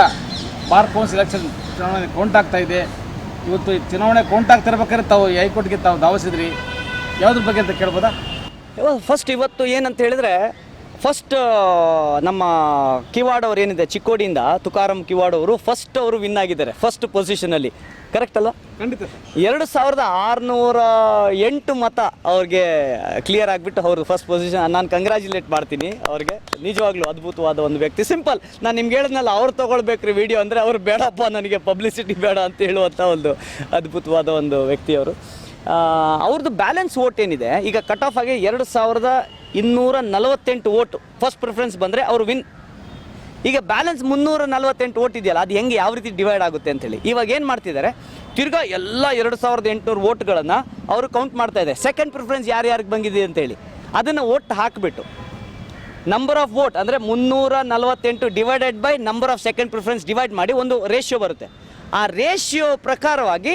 ಬಾರ್ ಕೌನ್ಸಿಲ್ ಎಲೆಕ್ಷನ್ ಚುನಾವಣೆ ಕೌಂಟ್ ಆಗ್ತಾ ಇದೆ. ಇವತ್ತು ಚುನಾವಣೆ ಕೌಂಟ್ ಆಗ್ತಿರ್ಬೇಕಾದ್ರೆ ತಾವು ಹೈಕೋರ್ಟ್ಗೆ ತಾವು ಧಾವಿಸಿದ್ರಿ, ಯಾವುದ್ರ ಬಗ್ಗೆ ಅಂತ ಕೇಳ್ಬೋದಾ? ಫಸ್ಟ್ ಇವತ್ತು ಏನಂತ ಹೇಳಿದ್ರೆ, ಫಸ್ಟ್ ನಮ್ಮ ಕಿವಾಡ್ ಅವ್ರು ಏನಿದೆ ಚಿಕ್ಕೋಡಿಯಿಂದ ತುಕಾರಾಮ್ ಕಿವಾಡ್ ಅವರು ಫಸ್ಟ್ ಅವರು ವಿನ್ ಆಗಿದ್ದಾರೆ, ಫಸ್ಟ್ ಪೊಸಿಷನಲ್ಲಿ. ಕರೆಕ್ಟ್ ಅಲ್ಲ? ಖಂಡಿತ. 2608 ಮತ ಅವ್ರಿಗೆ ಕ್ಲಿಯರ್ ಆಗಿಬಿಟ್ಟು ಅವರು ಫಸ್ಟ್ ಪೊಸಿಷನ್. ನಾನು ಕಂಗ್ರ್ಯಾಚುಲೇಟ್ ಮಾಡ್ತೀನಿ ಅವ್ರಿಗೆ. ನಿಜವಾಗ್ಲೂ ಅದ್ಭುತವಾದ ಒಂದು ವ್ಯಕ್ತಿ. ಸಿಂಪಲ್, ನಾನು ನಿಮ್ಗೆ ಹೇಳಿದ್ನಲ್ಲ, ಅವ್ರು ತೊಗೊಳ್ಬೇಕ್ರಿ ವಿಡಿಯೋ ಅಂದರೆ ಅವ್ರು ಬೇಡಪ್ಪ, ನನಗೆ ಪಬ್ಲಿಸಿಟಿ ಬೇಡ ಅಂತ ಹೇಳುವಂಥ ಒಂದು ಅದ್ಭುತವಾದ ಒಂದು ವ್ಯಕ್ತಿ ಅವರು. ಅವ್ರದ್ದು ಬ್ಯಾಲೆನ್ಸ್ ವೋಟ್ ಏನಿದೆ ಈಗ ಕಟ್ ಆಫ್ ಆಗಿ 2248 ವೋಟು ಫಸ್ಟ್ ಪ್ರಿಫರೆನ್ಸ್ ಬಂದರೆ ಅವರು ವಿನ್. ಈಗ ಬ್ಯಾಲೆನ್ಸ್ 348 ವೋಟ್ ಇದೆಯಲ್ಲ, ಅದು ಹೆಂಗೆ ಯಾವ ರೀತಿ ಡಿವೈಡ್ ಆಗುತ್ತೆ ಅಂತೇಳಿ ಇವಾಗ ಏನು ಮಾಡ್ತಿದ್ದಾರೆ, ತಿರ್ಗಾ ಎಲ್ಲ 2800 ವೋಟ್ಗಳನ್ನು ಅವರು ಕೌಂಟ್ ಮಾಡ್ತಾ ಇದೆ. ಸೆಕೆಂಡ್ ಪ್ರಿಫರೆನ್ಸ್ ಯಾರ್ಯಾರಿಗೆ ಬಂದಿದೆ ಅಂತೇಳಿ ಅದನ್ನು ಒಟ್ಟು ಹಾಕಿಬಿಟ್ಟು ನಂಬರ್ ಆಫ್ ವೋಟ್ ಅಂದರೆ 348 divided by number of second preference divide ಮಾಡಿ ಒಂದು ರೇಷಿಯೋ ಬರುತ್ತೆ. ಆ ರೇಷಿಯೋ ಪ್ರಕಾರವಾಗಿ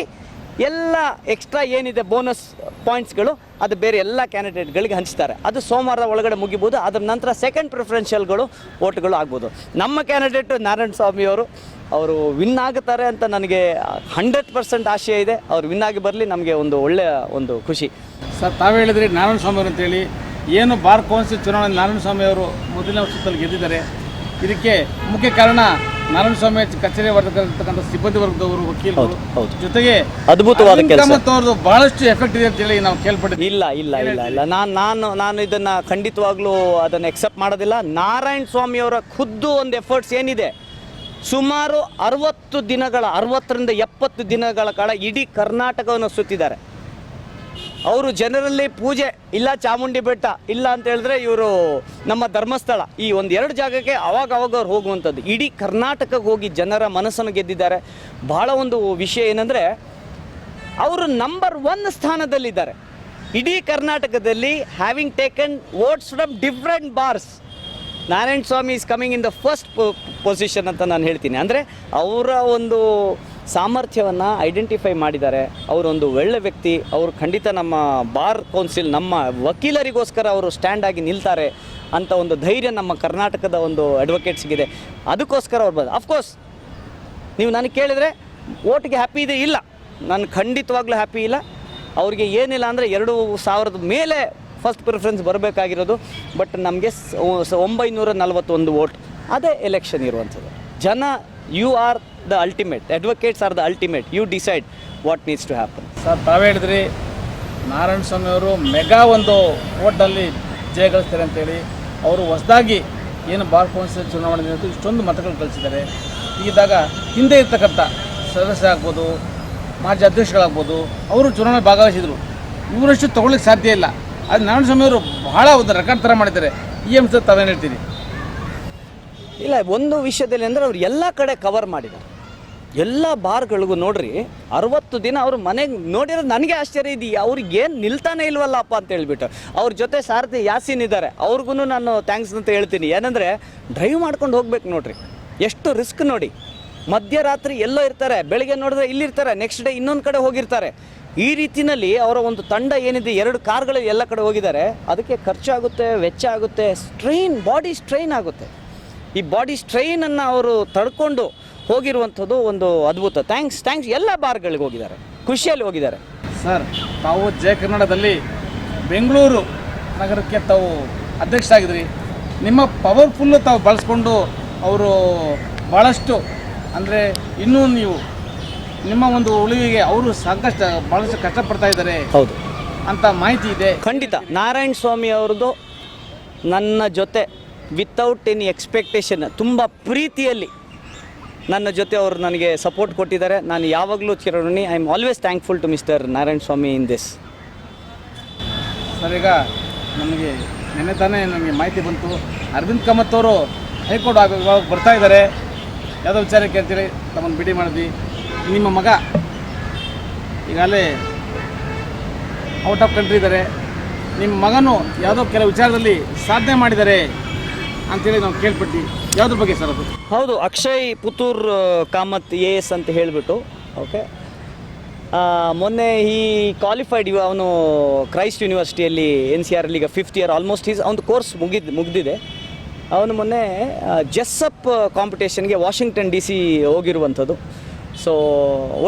ಎಲ್ಲ ಎಕ್ಸ್ಟ್ರಾ ಏನಿದೆ ಬೋನಸ್ ಪಾಯಿಂಟ್ಸ್ಗಳು ಅದು ಬೇರೆ ಎಲ್ಲ ಕ್ಯಾಂಡಿಡೇಟ್ಗಳಿಗೆ ಹಂಚ್ತಾರೆ. ಅದು ಸೋಮವಾರದ ಒಳಗಡೆ ಮುಗಿಬೋದು. ಅದರ ನಂತರ ಸೆಕೆಂಡ್ ಪ್ರಿಫರೆನ್ಷಿಯಲ್ಗಳು ಓಟ್ಗಳು ಆಗ್ಬೋದು. ನಮ್ಮ ಕ್ಯಾಂಡಿಡೇಟು ನಾರಾಯಣ ಸ್ವಾಮಿ ಅವರು ವಿನ್ ಆಗುತ್ತಾರೆ ಅಂತ ನನಗೆ 100% ಆಶಯ ಇದೆ. ಅವ್ರು ವಿನ್ ಆಗಿ ಬರಲಿ, ನಮಗೆ ಒಂದು ಒಳ್ಳೆಯ ಒಂದು ಖುಷಿ. ಸರ್, ತಾವೇ ಹೇಳಿದ್ರಿ ನಾರಾಯಣ ಸ್ವಾಮಿ ಅವರು ಅಂತೇಳಿ. ಏನು ಬಾರ್ ಕೌನ್ಸಿಲ್ ಚುನಾವಣೆ ನಾರಾಯಣ ಸ್ವಾಮಿ ಅವರು ಮೊದಲನೇ ವರ್ಷದಲ್ಲಿ ಗೆದ್ದಿದ್ದಾರೆ. ಇದಕ್ಕೆ ಮುಖ್ಯ ಕಾರಣ ನಾರಾಯಣ ಸ್ವಾಮಿ ಕಚೇರಿ ವರ್ಗದಲ್ಲಿರ್ತಕ್ಕಂಥ ಸಿಬ್ಬಂದಿ ವರ್ಗದವರು, ವಕೀಲರು, ಜೊತೆಗೆ ಅದ್ಭುತವಾದ ಕೆಲಸ ಅವ್ರದ್ದು ಬಹಳಷ್ಟು ಎಫೆಕ್ಟ್ ಇದೆ ಅಂತೇಳಿ ನಾವು ಕೇಳ್ಪಟ್ಟಿದ್ದೀವಿ. ಇಲ್ಲ ನಾನು ಇದನ್ನು ಖಂಡಿತವಾಗ್ಲೂ ಅದನ್ನು ಎಕ್ಸೆಪ್ಟ್ ಮಾಡೋದಿಲ್ಲ. ನಾರಾಯಣ ಸ್ವಾಮಿ ಅವರ ಖುದ್ದು ಒಂದು ಎಫರ್ಟ್ಸ್ ಏನಿದೆ, ಸುಮಾರು 60ರಿಂದ 70 ದಿನಗಳ ಕಾಲ ಇಡೀ ಕರ್ನಾಟಕವನ್ನು ಸುತ್ತಿದ್ದಾರೆ. ಅವರು ಜನರಲ್ಲಿ ಪೂಜೆ ಇಲ್ಲ, ಚಾಮುಂಡಿ ಬೆಟ್ಟ ಇಲ್ಲ ಅಂತ ಹೇಳಿದ್ರೆ ಇವರು ನಮ್ಮ ಧರ್ಮಸ್ಥಳ, ಈ 1-2 ಜಾಗಕ್ಕೆ ಅವಾಗ ಅವ್ರು ಹೋಗುವಂಥದ್ದು. ಇಡೀ ಕರ್ನಾಟಕಕ್ಕೆ ಹೋಗಿ ಜನರ ಮನಸ್ಸನ್ನು ಗೆದ್ದಿದ್ದಾರೆ. ಬಹಳ ಒಂದು ವಿಷಯ ಏನಂದರೆ, ಅವರು ನಂಬರ್ 1 ಸ್ಥಾನದಲ್ಲಿದ್ದಾರೆ ಇಡೀ ಕರ್ನಾಟಕದಲ್ಲಿ, having taken votes from different bars. Narayana Swamy is coming in the first position ಅಂತ ನಾನು ಹೇಳ್ತೀನಿ. ಅಂದರೆ ಅವರ ಒಂದು ಸಾಮರ್ಥ್ಯವನ್ನು ಐಡೆಂಟಿಫೈ ಮಾಡಿದ್ದಾರೆ. ಅವರೊಂದು ಒಳ್ಳೆ ವ್ಯಕ್ತಿ. ಅವರು ಖಂಡಿತ ನಮ್ಮ ಬಾರ್ ಕೌನ್ಸಿಲ್, ನಮ್ಮ ವಕೀಲರಿಗೋಸ್ಕರ ಅವರು ಸ್ಟ್ಯಾಂಡ್ ಆಗಿ ನಿಲ್ತಾರೆ ಅಂತ ಒಂದು ಧೈರ್ಯ ನಮ್ಮ ಕರ್ನಾಟಕದ ಒಂದು ಅಡ್ವೊಕೇಟ್ಸ್ಗಿದೆ. ಅದಕ್ಕೋಸ್ಕರ ಅವ್ರು ಬಂದು, ಅಫ್ಕೋರ್ಸ್ ನೀವು ನನಗೆ ಕೇಳಿದರೆ ಓಟ್ಗೆ ಹ್ಯಾಪಿ ಇದೆ, ಇಲ್ಲ, ನಾನು ಖಂಡಿತವಾಗ್ಲೂ ಹ್ಯಾಪಿ ಇಲ್ಲ. ಅವ್ರಿಗೆ ಏನಿಲ್ಲ ಅಂದರೆ 2000 ಮೇಲೆ ಫಸ್ಟ್ ಪ್ರಿಫರೆನ್ಸ್ ಬರಬೇಕಾಗಿರೋದು. ಬಟ್ ನಮಗೆ 941 ವೋಟ್, ಅದೇ ಎಲೆಕ್ಷನ್ ಇರುವಂಥದ್ದು. ಜನ, you are the ultimate, advocates are the ultimate, you decide what needs to happen. Sir, ತಾವೇ ಹೇಳಿದ್ರಿ ನಾರಾಯಣ ಸ್ವಾಮಿ ಅವರು ಮೆಗಾ ಒಂದು ಓಟಲ್ಲಿ ಜಯಗಳಿಸ್ತಾರೆ ಅಂತೇಳಿ. ಅವರು ಹೊಸದಾಗಿ ಏನು ಬಾರ್ ಕೌನ್ಸಿಲ್ ಚುನಾವಣೆ ಇಷ್ಟೊಂದು ಮತಗಳು ಗಳಿಸಿದ್ದಾರೆ. ಹೀಗಿದ್ದಾಗ ಹಿಂದೆ ಇರ್ತಕ್ಕಂಥ ಸದಸ್ಯ ಆಗ್ಬೋದು, ಮಾಜಿ ಅಧ್ಯಕ್ಷಗಳಾಗ್ಬೋದು, ಅವರು ಚುನಾವಣೆ ಭಾಗವಹಿಸಿದರು. ಇವರಷ್ಟು ತೊಗೊಳ್ಳಿಕ್ಕೆ ಸಾಧ್ಯ ಇಲ್ಲ. ಅದು ನಾರಾಯಣ ಸ್ವಾಮಿ ಅವರು ಬಹಳ ಒಂದು ರೆಕಾರ್ಡ್ ಥರ ಮಾಡಿದ್ದಾರೆ. ಈ ಅಂಶದ ತಾವೇನು ಹೇಳ್ತೀರಿ? ಇಲ್ಲ, ಒಂದು ವಿಷಯದಲ್ಲಿ ಅಂದರೆ ಅವ್ರು ಎಲ್ಲ ಕಡೆ ಕವರ್ ಮಾಡಿದ್ದಾರೆ. ಎಲ್ಲ ಬಾರ್ಗಳಿಗೂ ನೋಡ್ರಿ 60 ದಿನ ಅವ್ರ ಮನೆಗೆ ನೋಡಿರೋದು ನನಗೆ ಆಶ್ಚರ್ಯ ಇದೆ. ಅವ್ರಿಗೆ ಏನು ನಿಲ್ತಾನೆ ಇಲ್ವಲ್ಲಪ್ಪ ಅಂತ ಹೇಳ್ಬಿಟ್ಟು. ಅವ್ರ ಜೊತೆ ಸಾರಥಿ ಯಾಸೀನ್ ಇದ್ದಾರೆ, ಅವ್ರಿಗೂ ನಾನು ಥ್ಯಾಂಕ್ಸ್ ಅಂತ ಹೇಳ್ತೀನಿ. ಏನಂದರೆ ಡ್ರೈವ್ ಮಾಡ್ಕೊಂಡು ಹೋಗ್ಬೇಕು ನೋಡ್ರಿ, ಎಷ್ಟು ರಿಸ್ಕ್ ನೋಡಿ. ಮಧ್ಯರಾತ್ರಿ ಎಲ್ಲೋ ಇರ್ತಾರೆ, ಬೆಳಗ್ಗೆ ನೋಡಿದ್ರೆ ಇಲ್ಲಿರ್ತಾರೆ, ನೆಕ್ಸ್ಟ್ ಡೇ ಇನ್ನೊಂದು ಕಡೆ ಹೋಗಿರ್ತಾರೆ. ಈ ರೀತಿಯಲ್ಲಿ ಅವರ ಒಂದು ತಂಡ ಏನಿದೆ, 2 ಕಾರ್ಗಳು ಎಲ್ಲ ಕಡೆ ಹೋಗಿದ್ದಾರೆ. ಅದಕ್ಕೆ ಖರ್ಚಾಗುತ್ತೆ, ವೆಚ್ಚ ಆಗುತ್ತೆ, ಬಾಡಿ ಸ್ಟ್ರೈನ್ ಆಗುತ್ತೆ. ಈ ಬಾಡಿ ಸ್ಟ್ರೈನನ್ನು ಅವರು ತಡ್ಕೊಂಡು ಹೋಗಿರುವಂಥದ್ದು ಒಂದು ಅದ್ಭುತ. ಥ್ಯಾಂಕ್ಸ್ ಎಲ್ಲ ಬಾರ್ಗಳಿಗೆ ಹೋಗಿದ್ದಾರೆ, ಖುಷಿಯಲ್ಲಿ ಹೋಗಿದ್ದಾರೆ. ಸರ್, ತಾವು ಜಯ ಕರ್ನಾಟಕದಲ್ಲಿ ಬೆಂಗಳೂರು ನಗರಕ್ಕೆ ತಾವು ಅಧ್ಯಕ್ಷರಾಗಿದ್ರಿ. ನಿಮ್ಮ ಪವರ್ಫುಲ್ಲು ತಾವು ಬಳಸ್ಕೊಂಡು ಅವರು ಭಾಳಷ್ಟು ಅಂದರೆ ಇನ್ನೂ ನೀವು ನಿಮ್ಮ ಒಂದು ಉಳಿವಿಗೆ ಅವರು ಭಾಳಷ್ಟು ಕಷ್ಟಪಡ್ತಾ ಇದ್ದಾರೆ, ಹೌದು ಅಂತ ಮಾಹಿತಿ ಇದೆ. ಖಂಡಿತ ನಾರಾಯಣ ಸ್ವಾಮಿ ಅವ್ರದ್ದು ನನ್ನ ಜೊತೆ ವಿತೌಟ್ ಎನಿ ಎಕ್ಸ್ಪೆಕ್ಟೇಷನ್, ತುಂಬ ಪ್ರೀತಿಯಲ್ಲಿ ನನ್ನ ಜೊತೆ ಅವರು ನನಗೆ ಸಪೋರ್ಟ್ ಕೊಟ್ಟಿದ್ದಾರೆ. ನಾನು ಯಾವಾಗಲೂ ಚಿರಋಣಿ. I am always thankful to mister Narayana Swamy in this. Sir, ಈಗ ನಮಗೆ ನೆನ್ನೆ ತಾನೇ ನಮಗೆ ಮಾಹಿತಿ ಬಂತು, ಅರವಿಂದ್ ಕಾಮತ್ ಅವರು ಹೈಕೋರ್ಟ್ ಬರ್ತಾ ಇದ್ದಾರೆ ಯಾವುದೋ ವಿಚಾರಕ್ಕೆ ಅಂತೇಳಿ ತಮ್ಮನ್ನು ಭೇಟಿ ಮಾಡಿದ್ವಿ. ನಿಮ್ಮ ಮಗ ಈಗಾಗಲೇ ಔಟ್ ಆಫ್ ಕಂಟ್ರಿ ಇದ್ದಾರೆ. ನಿಮ್ಮ ಮಗನು ಯಾವುದೋ ಕೆಲವು ವಿಚಾರದಲ್ಲಿ ಸಾಧನೆ ಮಾಡಿದ್ದಾರೆ ಅಂತೇಳಿ ನಾವು ಕೇಳ್ಪಟ್ಟು, ಯಾವುದ್ರ ಬಗ್ಗೆ ಸರ್ ಅದು? ಹೌದು, ಅಕ್ಷಯ್ ಪುತ್ತೂರ್ ಕಾಮತ್ AS ಅಂತ ಹೇಳಿಬಿಟ್ಟು. ಓಕೆ, ಮೊನ್ನೆ ಈ ಕ್ವಾಲಿಫೈಡ್, ಅವನು ಕ್ರೈಸ್ಟ್ ಯೂನಿವರ್ಸಿಟಿಯಲ್ಲಿ NCR ಈಗ 5th ಇಯರ್ ಆಲ್ಮೋಸ್ಟ್ ಅವನು ಕೋರ್ಸ್ ಮುಗಿದಿದೆ. ಅವನು ಮೊನ್ನೆ ಜೆಸ್ಸಪ್ ಕಾಂಪಿಟೇಷನ್ಗೆ ವಾಷಿಂಗ್ಟನ್ DC ಹೋಗಿರುವಂಥದ್ದು. ಸೊ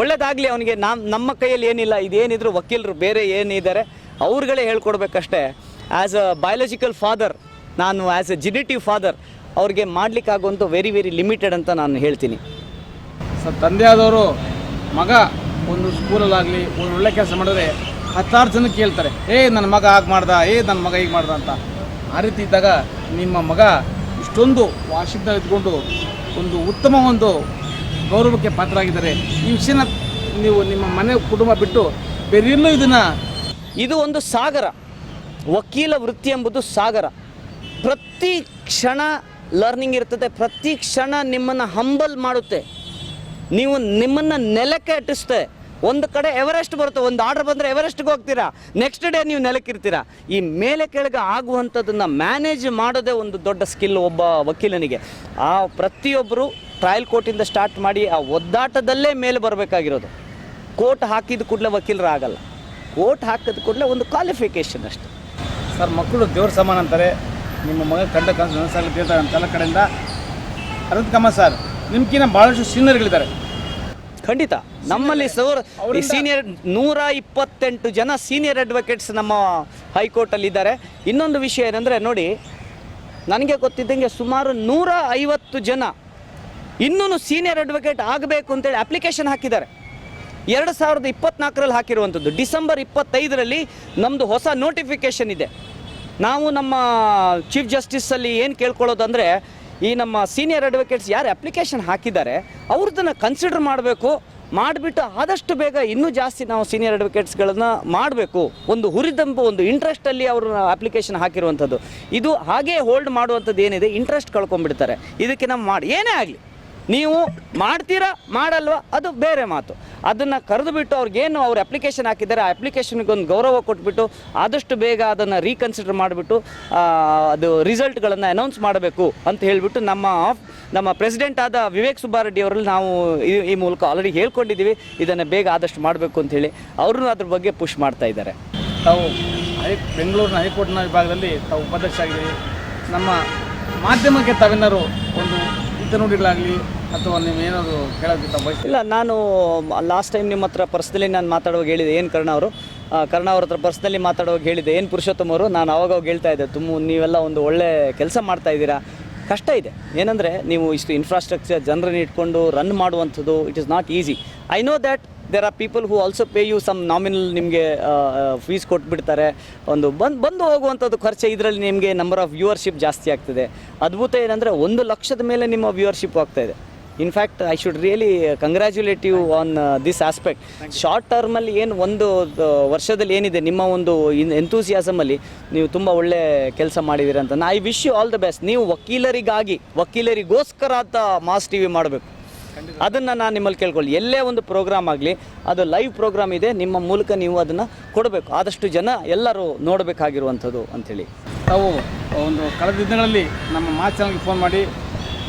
ಒಳ್ಳೆಯದಾಗಲಿ ಅವನಿಗೆ. ನಮ್ಮ ಕೈಯಲ್ಲಿ ಏನಿಲ್ಲ, ಇದೇನಿದ್ರು ವಕೀಲರು ಬೇರೆ ಏನಿದ್ದಾರೆ ಅವ್ರುಗಳೇ ಹೇಳ್ಕೊಡ್ಬೇಕಷ್ಟೇ. ಆ್ಯಸ್ ಅ ಬಯಾಲಜಿಕಲ್ ಫಾದರ್, ನಾನು ಆ್ಯಸ್ ಎ ಜೆನೆಟಿವ್ ಫಾದರ್ ಅವ್ರಿಗೆ ಮಾಡಲಿಕ್ಕಾಗುವಂಥ ವೆರಿ ಲಿಮಿಟೆಡ್ ಅಂತ ನಾನು ಹೇಳ್ತೀನಿ. ಸರ್, ತಂದೆಯಾದವರು ಮಗ ಒಂದು ಸ್ಕೂಲಲ್ಲಾಗಲಿ ಒಂದು ಒಳ್ಳೆ ಕೆಲಸ ಮಾಡಿದ್ರೆ 10 ಜನಕ್ಕೆ ಕೇಳ್ತಾರೆ, ನನ್ನ ಮಗ ಹಾಗೆ ಮಾಡ್ದ, ನನ್ನ ಮಗ ಹೀಗೆ ಮಾಡ್ದ ಅಂತ. ಆ ರೀತಿ ಇದ್ದಾಗ ನಿಮ್ಮ ಮಗ ಇಷ್ಟೊಂದು ವಾಷಿಂಗ್ಟನ್ ಇದ್ಕೊಂಡು ಒಂದು ಉತ್ತಮ ಒಂದು ಗೌರವಕ್ಕೆ ಪಾತ್ರರಾಗಿದ್ದಾರೆ. ಈ ವಿಷಯನ ನೀವು ನಿಮ್ಮ ಮನೆ ಕುಟುಂಬ ಬಿಟ್ಟು ಬೇರೆ ಎಲ್ಲೂ ಇದು ಒಂದು ಸಾಗರ. ವಕೀಲ ವೃತ್ತಿ ಎಂಬುದು ಸಾಗರ. ಪ್ರತಿ ಕ್ಷಣ ಲರ್ನಿಂಗ್ ಇರ್ತದೆ, ಪ್ರತಿ ಕ್ಷಣ ನಿಮ್ಮನ್ನು ಹಂಬಲ್ ಮಾಡುತ್ತೆ, ನಿಮ್ಮನ್ನು ನೆಲಕ್ಕೆ ಅಟ್ಟಿಸುತ್ತೆ. ಒಂದು ಕಡೆ ಎವರೆಸ್ಟ್ ಬರುತ್ತೆ, ಒಂದು ಆರ್ಡರ್ ಬಂದರೆ ಎವರೆಸ್ಟ್ಗೆ ಹೋಗ್ತೀರಾ, ನೆಕ್ಸ್ಟ್ ಡೇ ನೀವು ನೆಲಕ್ಕಿರ್ತೀರಾ. ಈ ಮೇಲೆ ಕೆಳಗೆ ಆಗುವಂಥದ್ದನ್ನು ಮ್ಯಾನೇಜ್ ಮಾಡೋದೇ ಒಂದು ದೊಡ್ಡ ಸ್ಕಿಲ್ ಒಬ್ಬ ವಕೀಲನಿಗೆ. ಆ ಪ್ರತಿಯೊಬ್ಬರು ಟ್ರಯಲ್ ಕೋರ್ಟಿಂದ ಸ್ಟಾರ್ಟ್ ಮಾಡಿ ಆ ಒದ್ದಾಟದಲ್ಲೇ ಮೇಲೆ ಬರಬೇಕಾಗಿರೋದು. ಕೋರ್ಟ್ ಹಾಕಿದ ಕೂಡಲೇ ವಕೀಲರು ಆಗಲ್ಲ, ಕೋರ್ಟ್ ಹಾಕಿದ ಕೂಡಲೇ ಒಂದು ಕ್ವಾಲಿಫಿಕೇಷನ್ ಅಷ್ಟೆ. ಸರ್, ಮಕ್ಕಳು ದೇವ್ರ ಸಮಾನ ಅಂತಾರೆ. ನಿಮ್ಮ ಮಗ ಕಂಡ ಕನಸು ನನಸಾಗುತ್ತೆ ಅಂತೆಲ್ಲ ಕಡೆಯಿಂದ ಅರವಿಂದ್ ಕಾಮತ್ ಸರ್ ನಿಮ್ಗಿನ್ನ ಭಾಳಷ್ಟು ಸೀನಿಯರ್ಗಳಿದ್ದಾರೆ. ಖಂಡಿತ ನಮ್ಮಲ್ಲಿ ಸೀನಿಯರ್ 128 ಜನ ಸೀನಿಯರ್ ಅಡ್ವೊಕೇಟ್ಸ್ ನಮ್ಮ ಹೈಕೋರ್ಟಲ್ಲಿ ಇದ್ದಾರೆ. ಇನ್ನೊಂದು ವಿಷಯ ಏನಂದರೆ ನೋಡಿ, ನನಗೆ ಗೊತ್ತಿದ್ದಂಗೆ ಸುಮಾರು 150 ಜನ ಇನ್ನೂ ಸೀನಿಯರ್ ಅಡ್ವೊಕೇಟ್ ಆಗಬೇಕು ಅಂತೇಳಿ ಅಪ್ಲಿಕೇಶನ್ ಹಾಕಿದ್ದಾರೆ. 2024ರಲ್ಲಿ ಹಾಕಿರುವಂಥದ್ದು. ಡಿಸೆಂಬರ್ 25ರಲ್ಲಿ ನಮ್ಮದು ಹೊಸ ನೋಟಿಫಿಕೇಷನ್ ಇದೆ. ನಾವು ನಮ್ಮ ಚೀಫ್ ಜಸ್ಟಿಸಲ್ಲಿ ಏನು ಕೇಳ್ಕೊಳ್ಳೋದಂದರೆ, ಈ ನಮ್ಮ ಸೀನಿಯರ್ ಅಡ್ವೊಕೇಟ್ಸ್ ಯಾರು ಅಪ್ಲಿಕೇಶನ್ ಹಾಕಿದ್ದಾರೆ ಅವ್ರದ್ದನ್ನು ಕನ್ಸಿಡರ್ ಮಾಡಬೇಕು, ಮಾಡಿಬಿಟ್ಟು ಆದಷ್ಟು ಬೇಗ ಇನ್ನೂ ಜಾಸ್ತಿ ನಾವು ಸೀನಿಯರ್ ಅಡ್ವೊಕೇಟ್ಸ್ಗಳನ್ನು ಮಾಡಬೇಕು. ಒಂದು ಹುರಿದಂಬು, ಒಂದು ಇಂಟ್ರೆಸ್ಟಲ್ಲಿ ಅವರು ಅಪ್ಲಿಕೇಶನ್ ಹಾಕಿರುವಂಥದ್ದು. ಇದು ಹಾಗೇ ಹೋಲ್ಡ್ ಮಾಡುವಂಥದ್ದು ಏನಿದೆ, ಇಂಟ್ರೆಸ್ಟ್ ಕಳ್ಕೊಂಡ್ಬಿಡ್ತಾರೆ. ಇದಕ್ಕೆ ನಾವು ಏನೇ ಆಗಲಿ, ನೀವು ಮಾಡ್ತೀರಾ ಮಾಡಲ್ವಾ ಅದು ಬೇರೆ ಮಾತು. ಅದನ್ನು ಕರೆದುಬಿಟ್ಟು ಅವ್ರಿಗೇನು ಅವ್ರು ಅಪ್ಲಿಕೇಶನ್ ಹಾಕಿದ್ದಾರೆ ಆ ಅಪ್ಲಿಕೇಶನ್ಗೆ ಒಂದು ಗೌರವ ಕೊಟ್ಬಿಟ್ಟು ಆದಷ್ಟು ಬೇಗ ಅದನ್ನು ರೀಕನ್ಸಿಡರ್ ಮಾಡಿಬಿಟ್ಟು ಅದು ರಿಸಲ್ಟ್ಗಳನ್ನು ಅನೌನ್ಸ್ ಮಾಡಬೇಕು ಅಂತ ಹೇಳಿಬಿಟ್ಟು ನಮ್ಮ ಪ್ರೆಸಿಡೆಂಟ್ ಆದ ವಿವೇಕ್ ಸುಬ್ಬಾರೆಡ್ಡಿ ಅವರಲ್ಲಿ ನಾವು ಈ ಮೂಲಕ ಆಲ್ರೆಡಿ ಹೇಳ್ಕೊಂಡಿದ್ದೀವಿ. ಇದನ್ನು ಬೇಗ ಆದಷ್ಟು ಮಾಡಬೇಕು ಅಂಥೇಳಿ ಅವ್ರನ್ನೂ ಅದ್ರ ಬಗ್ಗೆ ಪುಷ್ ಮಾಡ್ತಾ ಇದ್ದಾರೆ. ತಾವು ಬೆಂಗಳೂರಿನ ಹೈಕೋರ್ಟ್ನ ವಿಭಾಗದಲ್ಲಿ ತಾವು ಉಪಾಧ್ಯಕ್ಷ ಆಗಿದ್ದೀವಿ. ನಮ್ಮ ಮಾಧ್ಯಮಕ್ಕೆ ತಾವೇನಾದ್ರು ಒಂದು ನುಡಿಗಳಾಗಲಿ ಅಥವಾ ನೀವೇನಾದರೂ ಹೇಳೋದಕ್ಕೆ ಬಯಸ್ತೀವಿ? ಇಲ್ಲ, ನಾನು ಲಾಸ್ಟ್ ಟೈಮ್ ನಿಮ್ಮ ಹತ್ರ ಪರ್ಸ್ನಲಿ ನಾನು ಮಾತಾಡುವಾಗ ಹೇಳಿದೆ, ಏನು ಕರ್ಣ ಅವ್ರ ಹತ್ರ ಪರ್ಸ್ನಲಿ ಮಾತಾಡುವಾಗ ಹೇಳಿದೆ, ಏನು ಪುರುಷೋತ್ತಮ ಅವರು, ನಾನು ಅವಾಗ ಹೇಳ್ತಾ ಇದ್ದೆ, ನೀವೆಲ್ಲ ಒಂದು ಒಳ್ಳೆ ಕೆಲಸ ಮಾಡ್ತಾ ಇದ್ದೀರಾ. ಕಷ್ಟ ಇದೆ, ಏನಂದರೆ ನೀವು ಇಷ್ಟು ಇನ್ಫ್ರಾಸ್ಟ್ರಕ್ಚರ್ ಜನರನ್ನು ಇಟ್ಕೊಂಡು ರನ್ ಮಾಡುವಂಥದ್ದು it is not easy. I know that there are people who also pay you some nominal, ನಿಮಗೆ ಫೀಸ್ ಕೊಟ್ಬಿಡ್ತಾರೆ. ಒಂದು ಬಂದು ಹೋಗುವಂಥದ್ದು ಖರ್ಚು, ಇದರಲ್ಲಿ ನಿಮಗೆ ನಂಬರ್ ಆಫ್ ವ್ಯೂವರ್ಶಿಪ್ ಜಾಸ್ತಿ ಆಗ್ತದೆ. ಅದ್ಭುತ ಏನಂದರೆ 1 ಲಕ್ಷದ ಮೇಲೆ ನಿಮ್ಮ ವ್ಯೂವರ್ಶಿಪ್ ಆಗ್ತಾಯಿದೆ. In fact I should really congratulate you on this aspect. Short ಟರ್ಮಲ್ಲಿ ಏನು ಒಂದು ವರ್ಷದಲ್ಲಿ ಏನಿದೆ ನಿಮ್ಮ ಒಂದು ಎಂತೂಸಿಯಾಸಮಲ್ಲಿ ನೀವು ತುಂಬ ಒಳ್ಳೆ ಕೆಲಸ ಮಾಡಿದ್ದೀರ ಅಂತ. I wish you all the best. ನೀವು ವಕೀಲರಿಗೋಸ್ಕರ ಅಂತ ಮಾಸ್ ಟಿ ವಿ ಮಾಡಬೇಕು, ಅದನ್ನು ನಾನು ನಿಮ್ಮಲ್ಲಿ ಕೇಳ್ಕೊಳ್ಳಿ. ಎಲ್ಲೇ ಒಂದು ಪ್ರೋಗ್ರಾಮ್ ಆಗಲಿ, ಅದು ಲೈವ್ ಪ್ರೋಗ್ರಾಮ್ ಇದೆ, ನಿಮ್ಮ ಮೂಲಕ ನೀವು ಅದನ್ನು ಕೊಡಬೇಕು, ಆದಷ್ಟು ಜನ ಎಲ್ಲರೂ ನೋಡಬೇಕಾಗಿರುವಂಥದ್ದು ಅಂಥೇಳಿ. ತಾವು ಒಂದು ಕಳೆದ ದಿನಗಳಲ್ಲಿ ನಮ್ಮ ಮಾಸ್ ಚಾನಲ್ಗೆ ಫೋನ್ ಮಾಡಿ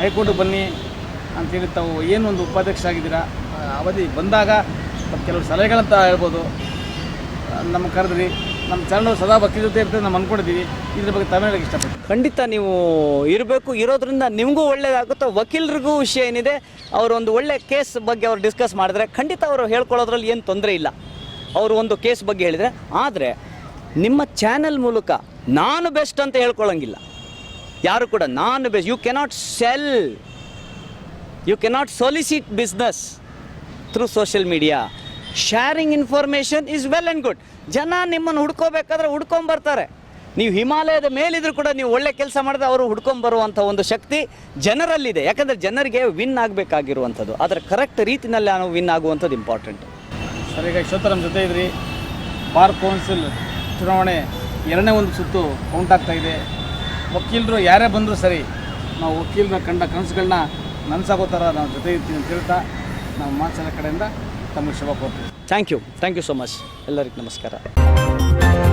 ಹೈಕೋರ್ಟಿಗೆ ಬನ್ನಿ ಅಂಥೇಳಿ ತಾವು ಏನು ಒಂದು ಉಪಾಧ್ಯಕ್ಷ ಆಗಿದ್ದೀರಾ, ಅವಧಿ ಬಂದಾಗ ಕೆಲವು ಸಲಹೆಗಳಂತ ಹೇಳ್ಬೋದು ನಮ್ಮ ಕರೆದ್ರಿ. ನಮ್ಮ ಚಾನಲ್ ಸದಾ ವಕೀಲ ಜೊತೆ ಇರ್ತದೆ ನಾವು ಅಂದ್ಕೊಂಡಿದ್ದೀವಿ. ಇದ್ರ ಬಗ್ಗೆ ತಾವೇ ಹೇಳಕ್ಕೆ ಇಷ್ಟಪಡ್ತೀನಿ. ಖಂಡಿತ ನೀವು ಇರೋದ್ರಿಂದ ನಿಮಗೂ ಒಳ್ಳೆಯದಾಗುತ್ತೆ, ವಕೀಲರಿಗೂ ವಿಷಯ ಏನಿದೆ, ಅವರು ಒಂದು ಒಳ್ಳೆ ಕೇಸ್ ಬಗ್ಗೆ ಅವ್ರು ಡಿಸ್ಕಸ್ ಮಾಡಿದ್ರೆ ಖಂಡಿತ ಅವರು ಹೇಳ್ಕೊಳ್ಳೋದ್ರಲ್ಲಿ ಏನು ತೊಂದರೆ ಇಲ್ಲ. ಅವರು ಒಂದು ಕೇಸ್ ಬಗ್ಗೆ ಹೇಳಿದರೆ, ಆದರೆ ನಿಮ್ಮ ಚಾನಲ್ ಮೂಲಕ ನಾನು ಬೆಸ್ಟ್ ಅಂತ ಹೇಳ್ಕೊಳ್ಳೋಂಗಿಲ್ಲ ಯಾರು ಕೂಡ. ನಾನು best, you cannot solicit business through social media. Sharing information is well and good. ಜನ ನಿಮ್ಮನ್ನು ಹುಡ್ಕೋಬೇಕಾದ್ರೆ ಹುಡ್ಕೊಂಬರ್ತಾರೆ. ನೀವು ಹಿಮಾಲಯದ ಮೇಲಿದ್ರೂ ಕೂಡ ನೀವು ಒಳ್ಳೆ ಕೆಲಸ ಮಾಡಿದ್ರೆ ಅವರು ಹುಡ್ಕೊಂಬರುವಂಥ ಒಂದು ಶಕ್ತಿ ಜನರಲ್ಲಿದೆ. ಯಾಕಂದರೆ ಜನರಿಗೆ ವಿನ್ ಆಗಬೇಕಾಗಿರುವಂಥದ್ದು, ಅದರ ಕರೆಕ್ಟ್ ರೀತಿಯಲ್ಲಿ ನಾವು ವಿನ್ ಆಗುವಂಥದ್ದು ಇಂಪಾರ್ಟೆಂಟ್. ಸರ್, ಈಗ ಇಷ್ಟೊತ್ತು ನಮ್ಮ ಜೊತೆ ಇದ್ರಿ. ಬಾರ್ ಕೌನ್ಸಿಲ್ ಚುನಾವಣೆ 2ನೇ ಒಂದು ಸುತ್ತು ಕೌಂಟ್ ಆಗ್ತಾಯಿದೆ. ವಕೀಲರು ಯಾರೇ ಬಂದರೂ ಸರಿ, ನಾವು ವಕೀಲರ ಕಂಡ ಕನಸುಗಳನ್ನ ನನಸಾಗೋ ಥರ ನಾವು ಜೊತೆ ಇರ್ತೀವಿ ಅಂತ ಹೇಳ್ತಾ ನಾವು ಮಾಸಲ ಕಡೆಯಿಂದ ತಮಗೆ ಶುಭ ಕೋರ್ತೀವಿ. Thank you so much. ಎಲ್ಲರಿಗೂ ನಮಸ್ಕಾರ.